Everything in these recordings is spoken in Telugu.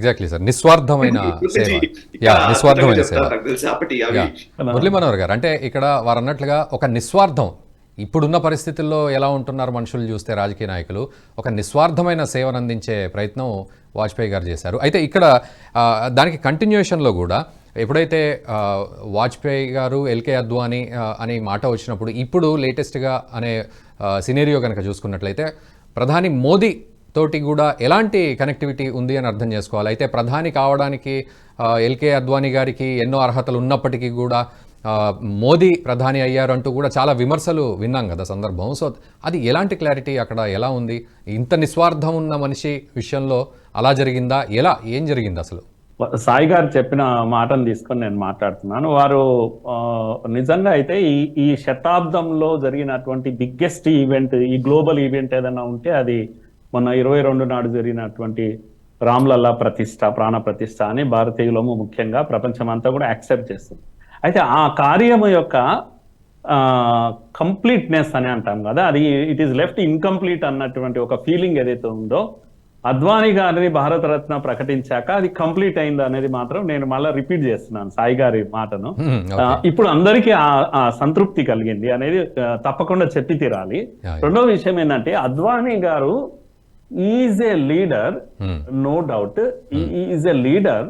ఎగ్జాక్ట్లీ సార్, నిస్వార్థమైన సేవ. నిస్వార్థమైన సేవ. మురళీ మనోహర్ గారు, అంటే ఇక్కడ వారు అన్నట్లుగా ఒక నిస్వార్థం, ఇప్పుడున్న పరిస్థితుల్లో ఎలా ఉంటున్నారు మనుషులు చూస్తే రాజకీయ నాయకులు, ఒక నిస్వార్థమైన సేవను అందించే ప్రయత్నం వాజ్పేయి గారు చేశారు. అయితే ఇక్కడ దానికి కంటిన్యూషన్లో కూడా ఎప్పుడైతే వాజ్పేయి గారు ఎల్కే అద్వానీ అనే మాట వచ్చినప్పుడు, ఇప్పుడు లేటెస్ట్గా అనే సినేరియో కనుక చూసుకున్నట్లయితే ప్రధాని మోదీ తోటి కూడా ఎలాంటి కనెక్టివిటీ ఉంది అని అర్థం చేసుకోవాలి. అయితే ప్రధాని కావడానికి ఎల్కే అద్వానీ గారికి ఎన్నో అర్హతలు ఉన్నప్పటికీ కూడా మోదీ ప్రధాని అయ్యారు అంటూ కూడా చాలా విమర్శలు విన్నాం కదా సందర్భం. సో అది ఎలాంటి క్లారిటీ అక్కడ ఎలా ఉంది? ఇంత నిస్వార్థం ఉన్న మనిషి విషయంలో అలా జరిగిందా? ఏం జరిగింది అసలు? సాయి గారు చెప్పిన మాటను తీసుకొని నేను మాట్లాడుతున్నాను. వారు నిజంగా అయితే ఈ శతాబ్దంలో జరిగినటువంటి బిగ్గెస్ట్ ఈవెంట్, ఈ గ్లోబల్ ఈవెంట్ ఏదైనా ఉంటే అది మొన్న 22 నాడు జరిగినటువంటి రామ్లల్లా ప్రతిష్ట, ప్రాణ ప్రతిష్ట అని భారతీయులము ముఖ్యంగా ప్రపంచం అంతా కూడా యాక్సెప్ట్ చేస్తుంది. అయితే ఆ కార్యము యొక్క కంప్లీట్నెస్ అని అంటాం కదా, అది ఇట్ ఈస్ లెఫ్ట్ ఇన్కంప్లీట్ అన్నటువంటి ఒక ఫీలింగ్ ఏదైతే ఉందో, అద్వానీ గారిని భారతరత్న ప్రకటించాక అది కంప్లీట్ అయింది అనేది మాత్రం నేను మళ్ళీ రిపీట్ చేస్తున్నాను సాయి గారి మాటను. ఇప్పుడు అందరికీ ఆ సంతృప్తి కలిగింది అనేది తప్పకుండా చెప్పి తీరాలి. రెండో విషయం ఏంటంటే, అద్వానీ గారు is a leader, no doubt is a leader,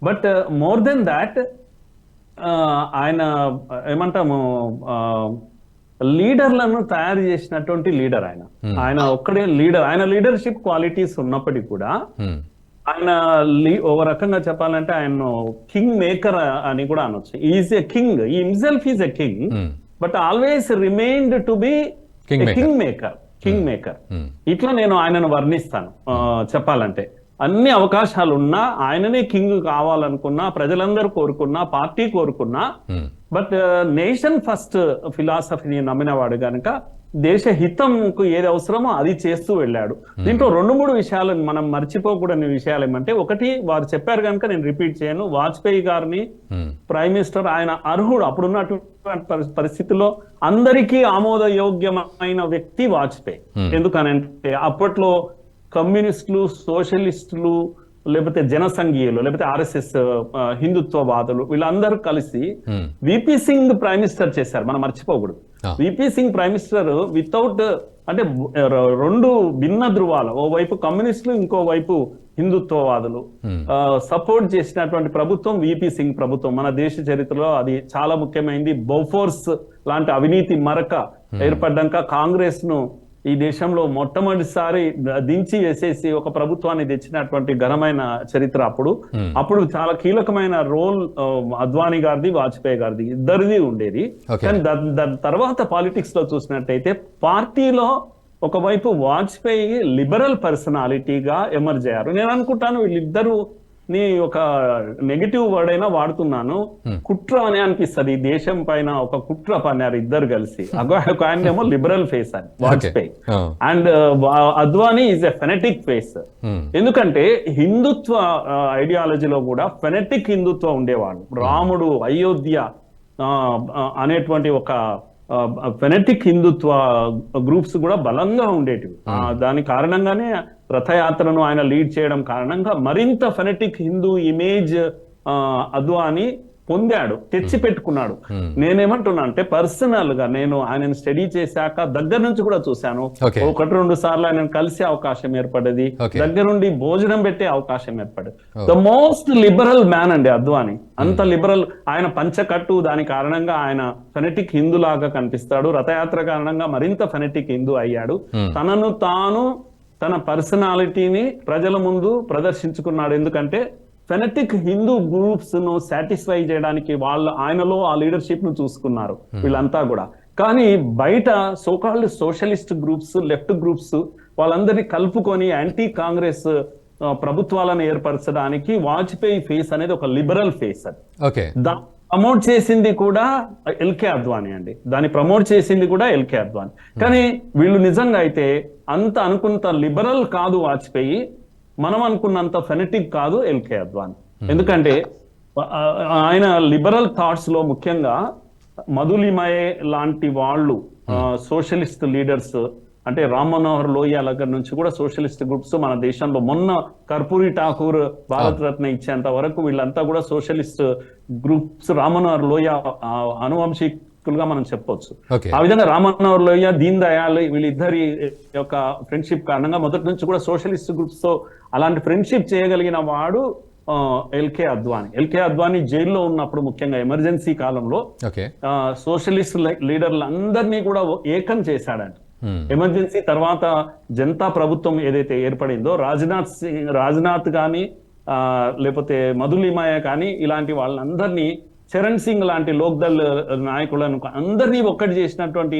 but more than that ఆయన ఏమంటాము, లీడర్లను తయారు చేసినటువంటి లీడర్ ఆయన ఒక్కడే లీడర్. ఆయన లీడర్షిప్ క్వాలిటీస్ ఉన్నప్పటికీ కూడా ఆయన ఒక రకంగా చెప్పాలంటే ఆయన కింగ్ మేకర్ అని కూడా అనొచ్చు. ఈజ్ ఎ కింగ్, ఈ himself is a king, but always remained to be king maker. ఇట్లా నేను ఆయనను వర్ణిస్తాను. చెప్పాలంటే అన్ని అవకాశాలు ఉన్నా, ఆయననే కింగ్ కావాలనుకున్నా, ప్రజలందరూ కోరుకున్నా, పార్టీ కోరుకున్నా, బట్ నేషన్ ఫస్ట్ ఫిలాసఫీని నమ్మినవాడు కనుక దేశ హితంకు ఏది అవసరమో అది చేస్తూ వెళ్ళాడు. దీంట్లో 2-3 విషయాలు మనం మర్చిపోకూడని విషయాలు ఏమంటే, ఒకటి వారు చెప్పారు కనుక నేను రిపీట్ చేయను, వాజ్పేయి గారిని ప్రైమ్ మినిస్టర్, ఆయన అర్హుడు. అప్పుడున్నటువంటి పరిస్థితుల్లో అందరికీ ఆమోదయోగ్యమైన వ్యక్తి వాజ్పేయి. ఎందుకనంటే అప్పట్లో కమ్యూనిస్టులు, సోషలిస్టులు, లేకపోతే జనసంఘీయులు, లేకపోతే ఆర్ఎస్ఎస్ హిందుత్వవాదులు, వీళ్ళందరూ కలిసి విపి సింగ్ ప్రైమ్ మినిస్టర్ చేశారు. మనం మర్చిపోకూడదు. VP Singh prime minister without, అంటే 2 భిన్న ధృవాలు, ఓవైపు కమ్యూనిస్టులు, ఇంకోవైపు హిందుత్వవాదులు సపోర్ట్ చేసినటువంటి ప్రభుత్వం విపి సింగ్ ప్రభుత్వం. మన దేశ చరిత్రలో అది చాలా ముఖ్యమైనది. బోఫోర్స్ లాంటి అవినీతి మరక ఏర్పడ్డాక కాంగ్రెస్ ను ఈ దేశంలో మొట్టమొదటిసారి దించి వేసేసి ఒక ప్రభుత్వాన్ని తెచ్చినటువంటి ఘనమైన చరిత్ర. అప్పుడు చాలా కీలకమైన రోల్ అద్వానీ గారిది, వాజ్పేయి గారిది, ఇద్దరిది ఉండేది. కానీ దాని తర్వాత పాలిటిక్స్ లో చూసినట్టయితే పార్టీలో ఒకవైపు వాజ్పేయి లిబరల్ పర్సనాలిటీగా ఎమర్జ్ అయ్యారు. నేను అనుకుంటాను వీళ్ళిద్దరూ నీ ఒక నెగటివ్ వర్డ్ అయినా వాడుతున్నాను, కుట్ర అని అనిపిస్తుంది. దేశం పైన ఒక కుట్ర పన్నారు ఇద్దరు కలిసి. ఒక ఆయనేమో లిబరల్ ఫేస్ అని Vajpayee, and Advani is a phonetic face. ఎందుకంటే హిందుత్వ ఐడియాలజీలో కూడా ఫెనెటిక్ హిందుత్వం ఉండేవాళ్ళు. రాముడు, అయోధ్య అనేటువంటి ఒక ఫెనెటిక్ హిందుత్వ గ్రూప్స్ కూడా బలంగా ఉండేటివి. దాని కారణంగానే రథయాత్రను ఆయన లీడ్ చేయడం కారణంగా మరింత ఫెనెటిక్ హిందూ ఇమేజ్ అద్వానీ పొందాడు, తెచ్చి పెట్టుకున్నాడు. నేనేమంటున్నా అంటే, పర్సనల్ గా నేను ఆయనను స్టడీ చేశాక దగ్గర నుంచి కూడా చూశాను. 1-2 సార్లు ఆయనను కలిసే అవకాశం ఏర్పడేది, దగ్గర నుండి భోజనం పెట్టే అవకాశం ఏర్పడేది. ద మోస్ట్ లిబరల్ మ్యాన్ అండి అద్వానీ. అంత లిబరల్. ఆయన పంచకట్టు, దాని కారణంగా ఆయన ఫెనెటిక్ హిందూ లాగా కనిపిస్తాడు. రథయాత్ర కారణంగా మరింత ఫెనెటిక్ హిందూ అయ్యాడు. తనను తాను, తన పర్సనాలిటీని ప్రజల ముందు ప్రదర్శించుకున్నాడు. ఎందుకంటే ఫెనెటిక్ హిందూ గ్రూప్స్ ను సాటిస్ఫై చేయడానికి ఆయనలో ఆ లీడర్షిప్ ను చూసుకున్నారు వీళ్ళంతా కూడా. కానీ బయట so called socialist groups, left groups వాళ్ళందరినీ కలుపుకొని యాంటీ కాంగ్రెస్ ప్రభుత్వాలను ఏర్పరచడానికి వాజ్పేయి ఫేస్ అనేది ఒక లిబరల్ ఫేస్. అది ప్రమోట్ చేసింది కూడా ఎల్కే అద్వానీ అండి. దాన్ని ప్రమోట్ చేసింది కూడా ఎల్కే అద్వానీ. కానీ వీళ్ళు నిజంగా అయితే అంత అనుకున్నంత లిబరల్ కాదు వాజ్పేయి, మనం అనుకున్నంత ఫెనెటిక్ కాదు ఎల్కే అద్వానీ. ఎందుకంటే ఆయన లిబరల్ థాట్స్ లో ముఖ్యంగా మధులిమయే లాంటి వాళ్ళు, సోషలిస్ట్ లీడర్స్, అంటే రామ్ మనోహర్ లోహియా దగ్గర నుంచి కూడా సోషలిస్ట్ గ్రూప్స్ మన దేశంలో మొన్న కర్పూరి ఠాకూర్ భారత రత్న ఇచ్చేంత వరకు వీళ్ళంతా కూడా సోషలిస్ట్ గ్రూప్స్. రామ్ మనోహర్ లోహియా అనువంశికులుగా మనం చెప్పొచ్చు. ఆ విధంగా రామ్ మనోహర్ లోహియా, దీన్ దయాళ్ వీళ్ళిద్దరి యొక్క ఫ్రెండ్షిప్ కారణంగా మొదటి నుంచి కూడా సోషలిస్ట్ గ్రూప్స్ తో అలాంటి ఫ్రెండ్షిప్ చేయగలిగిన వాడు ఎల్కే అద్వానీ జైల్లో ఉన్నప్పుడు, ముఖ్యంగా ఎమర్జెన్సీ కాలంలో సోషలిస్ట్ లీడర్లందరినీ కూడా ఏకం చేశాడంట. ఎమర్జెన్సీ తర్వాత జనతా ప్రభుత్వం ఏదైతే ఏర్పడిందో, రాజ్నాథ్ కానీ లేకపోతే మధులిమాయ కానీ ఇలాంటి వాళ్ళందరినీ, చరణ్ సింగ్ లాంటి లోక్దల్ నాయకులను అందరినీ ఒక్కటి చేసినటువంటి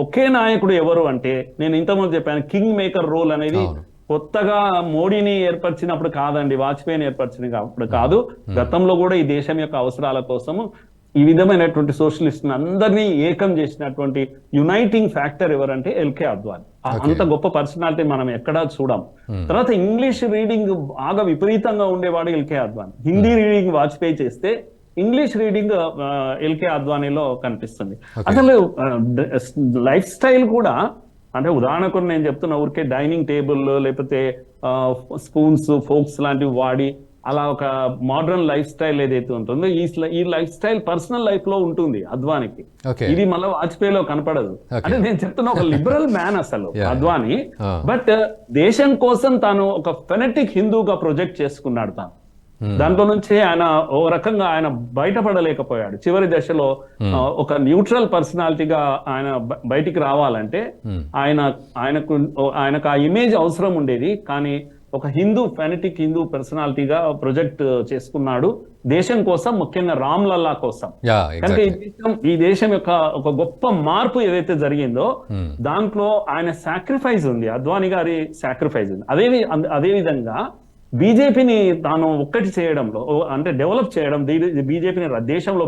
ఒకే నాయకుడు ఎవరు అంటే, నేను ఇంతకుముందు చెప్పాను, కింగ్ మేకర్ రోల్ అనేది కొత్తగా మోడీని ఏర్పరిచినప్పుడు కాదండి, వాజ్పేయిని ఏర్పరిచినప్పుడు కాదు, గతంలో కూడా ఈ దేశం యొక్క అవసరాల కోసము ఈ విధమైనటువంటి సోషలిస్ట్ అందరినీ ఏకం చేసినటువంటి యునైటింగ్ ఫ్యాక్టర్ ఎవరంటే ఎల్కే అద్వానీ. అంత గొప్ప పర్సనాలిటీ మనం ఎక్కడా చూడం. తర్వాత ఇంగ్లీష్ రీడింగ్ బాగా విపరీతంగా ఉండేవాడు ఎల్కే అద్వానీ. హిందీ రీడింగ్ వాజ్పేయి చేస్తే, ఇంగ్లీష్ రీడింగ్ ఎల్కే అద్వానీలో కనిపిస్తుంది. అసలు లైఫ్ స్టైల్ కూడా, అంటే ఉదాహరణకు నేను చెప్తున్నా, ఊరికే డైనింగ్ టేబుల్ లేకపోతే స్పూన్స్, ఫోక్స్ లాంటివి వాడి అలా ఒక మోడర్న్ లైఫ్ స్టైల్ ఏదైతే ఉంటుందో, ఈ లైఫ్ స్టైల్ పర్సనల్ లైఫ్ లో ఉంటుంది అద్వానీకి. ఇది మళ్ళీ వాజ్పేయిలో కనపడదు. అంటే నేను చెప్తున్నా, ఒక లిబరల్ మ్యాన్ అసలు అద్వానీ. బట్ దేశం కోసం తాను ఒక ఫెనటిక్ హిందూగా ప్రొజెక్ట్ చేసుకున్నాడు తాను. దాంట్లో నుంచి ఆయన ఓ రకంగా ఆయన బయటపడలేకపోయాడు. చివరి దశలో ఒక న్యూట్రల్ పర్సనాలిటీగా ఆయన బయటికి రావాలంటే ఆయనకు ఆ ఇమేజ్ అవసరం ఉండేది. కానీ ఒక ఫెనటిక్ హిందూ పర్సనాలిటీగా ప్రొజెక్ట్ చేసుకున్నాడు దేశం కోసం, ముఖ్యంగా రామ్ లల్లా కోసం. కనుక ఈ దేశం యొక్క ఒక గొప్ప మార్పు ఏదైతే జరిగిందో దాంట్లో ఆయన సాక్రిఫైస్ ఉంది, అద్వానీ గారి సాక్రిఫైస్ ఉంది. అదే విధంగా బీజేపీని తాను ఒక్కటి చేయడంలో, అంటే డెవలప్ చేయడం, బీజేపీని దేశంలో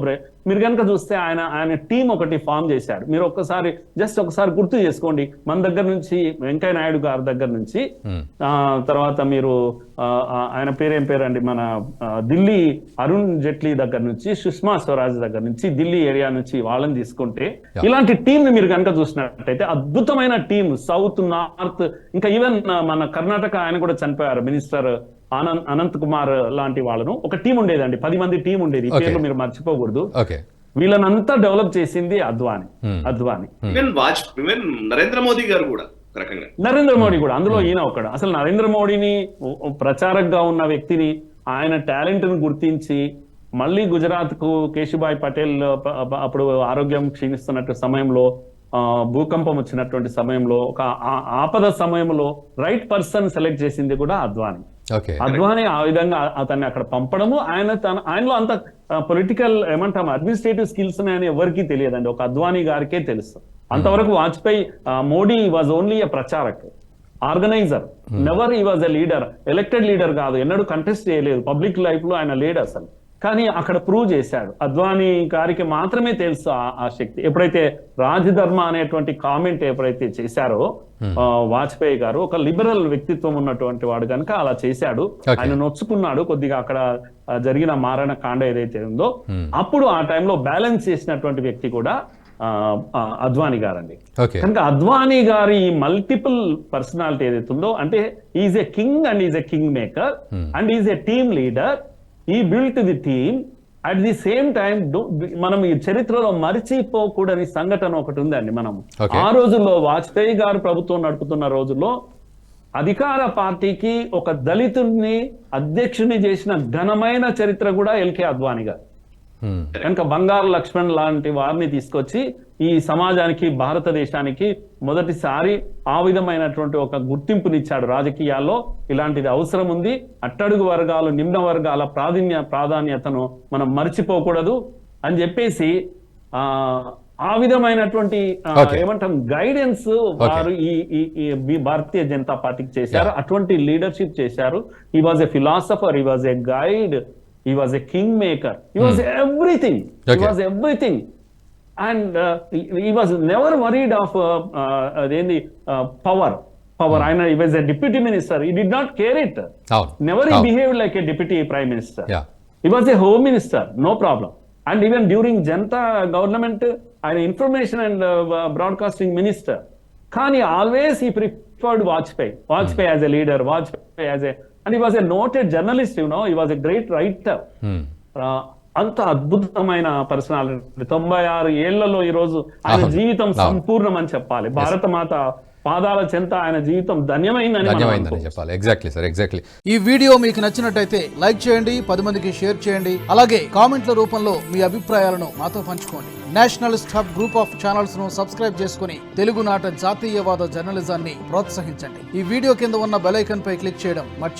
మీరు కనుక చూస్తే ఆయన టీం ఒకటి ఫామ్ చేశాడు. మీరు ఒకసారి గుర్తు చేసుకోండి. మన దగ్గర నుంచి వెంకయ్య నాయుడు గారి దగ్గర నుంచి, తర్వాత మీరు ఆయన పేరేం పేరండి, మన ఢిల్లీ అరుణ్ జైట్లీ దగ్గర నుంచి, సుష్మా స్వరాజ్ దగ్గర నుంచి, ఢిల్లీ ఏరియా నుంచి వాళ్ళని తీసుకుంటే, ఇలాంటి టీం ని మీరు కనుక చూసినట్టయితే అద్భుతమైన టీం. సౌత్, నార్త్, ఇంకా ఈవెన్ మన కర్ణాటక ఆయన కూడా చనిపోయారు, మినిస్టర్ అనంత్ కుమార్ లాంటి వాళ్ళను ఒక టీం ఉండేదండి, 10 మంది టీం ఉండేది. ఈ పేర్లు మీరు మర్చిపోకూడదు. వీళ్ళనంతా డెవలప్ చేసింది అద్వానీ. నరేంద్ర మోదీ గారు కూడా, నరేంద్ర మోడీ కూడా అందులో ఈయన ఒకడు. అసలు నరేంద్ర మోడీని ప్రచారకగా ఉన్న వ్యక్తిని, ఆయన టాలెంట్ ను గుర్తించి మళ్ళీ గుజరాత్ కు కేశుభాయ్ పటేల్ అప్పుడు ఆరోగ్యం క్షీణిస్తున్నట్టు సమయంలో, భూకంపం వచ్చినటువంటి సమయంలో, ఒక ఆపద సమయంలో రైట్ పర్సన్ సెలెక్ట్ చేసింది కూడా అద్వానీ. అద్వానీ ఆ విధంగా అతన్ని అక్కడ పంపడము, ఆయనలో అంత పొలిటికల్ ఏమంటాం అడ్మినిస్ట్రేటివ్ స్కిల్స్ అని ఎవరికీ తెలియదండి, ఒక అద్వానీ గారికే తెలుసు. అంతవరకు Vajpayee, Modi was only a pracharak, organiser, never he was a leader, elected leader కాదు, ఎన్నడూ కంటెస్ట్ చేయలేదు పబ్లిక్ లైఫ్ లో ఆయన లేడు అసలు. కానీ అక్కడ ప్రూవ్ చేశాడు. అద్వానీ గారికి మాత్రమే తెలుసు ఆ శక్తి. ఎప్పుడైతే రాజధర్మ అనేటువంటి కామెంట్ ఎప్పుడైతే చేశారో వాజ్పేయి గారు, ఒక లిబరల్ వ్యక్తిత్వం ఉన్నటువంటి వాడు కనుక అలా చేశాడు. ఆయన నొచ్చుకున్నాడు కొద్దిగా అక్కడ జరిగిన మారణ కాండ ఏదైతే ఉందో. అప్పుడు ఆ టైంలో బ్యాలెన్స్ చేసినటువంటి వ్యక్తి కూడా అద్వానీ గారండి. కనుక అద్వానీ గారి ఈ మల్టిపుల్ పర్సనాలిటీ ఏదైతే ఉందో, అంటే is a king and is a king maker and is a team leader. He built the team. At the same time, మనం ఈ చరిత్రలో మరిచిపోకూడని సంఘటన ఒకటి ఉందండి. మనం ఆ రోజుల్లో వాజ్పేయి గారు ప్రభుత్వం నడుపుతున్న రోజుల్లో అధికార పార్టీకి ఒక దళితుడిని అధ్యక్షుని చేసిన ఘనమైన చరిత్ర కూడా ఎల్కే అద్వానీ గారు. కనుక బంగారు లక్ష్మణ్ లాంటి వారిని తీసుకొచ్చి ఈ సమాజానికి, భారతదేశానికి మొదటిసారి ఆ విధమైనటువంటి ఒక గుర్తింపునిచ్చాడు. రాజకీయాల్లో ఇలాంటిది అవసరం ఉంది, అట్టడుగు వర్గాలు, నిమ్న వర్గాల ప్రాధాన్యతను మనం మర్చిపోకూడదు అని చెప్పేసి ఆ విధమైనటువంటి ఏమంటాం గైడెన్స్ వారు ఈ భారతీయ జనతా పార్టీకి చేశారు. అటువంటి లీడర్షిప్ చేశారు. He was a philosopher, he was a guide, he was a kingmaker, he was everything, he was everything, and he was never worried of power. He was a deputy minister, he did not care it. Never he behaved like a deputy prime minister. He was a home minister, no problem. And even during Janata government, an information and broadcasting minister. కానీ ఆల్వేస్ ఈ preferred Vajpayee as a leader, Vajpayee as a, and he was a noted journalist, he was a great writer. అంత అద్భుతమైన పర్సనాలిటీ. 96 ఏళ్లలో ఈ రోజు ఆయన జీవితం సంపూర్ణం అని చెప్పాలి. భారత మాత పాదాల చెంత ఆయన జీవితం ధన్యమైందని చెప్పాలి. Exactly sir, exactly. ఈ వీడియో మీకు నచ్చినట్టయితే లైక్ చేయండి, 10 మందికి షేర్ చేయండి. అలాగే కామెంట్ల రూపంలో మీ అభిప్రాయాలను మాతో పంచుకోండి. Nationalist hub group of channels ను సబ్స్క్రైబ్ చేసుకుని తెలుగునాట జాతీయవాద జర్నలిజాన్ని ప్రోత్సహించండి. ఈ వీడియో కింద ఉన్న బెల్ ఐకాన్ పై క్లిక్ చేయడం మర్చిపోకండి.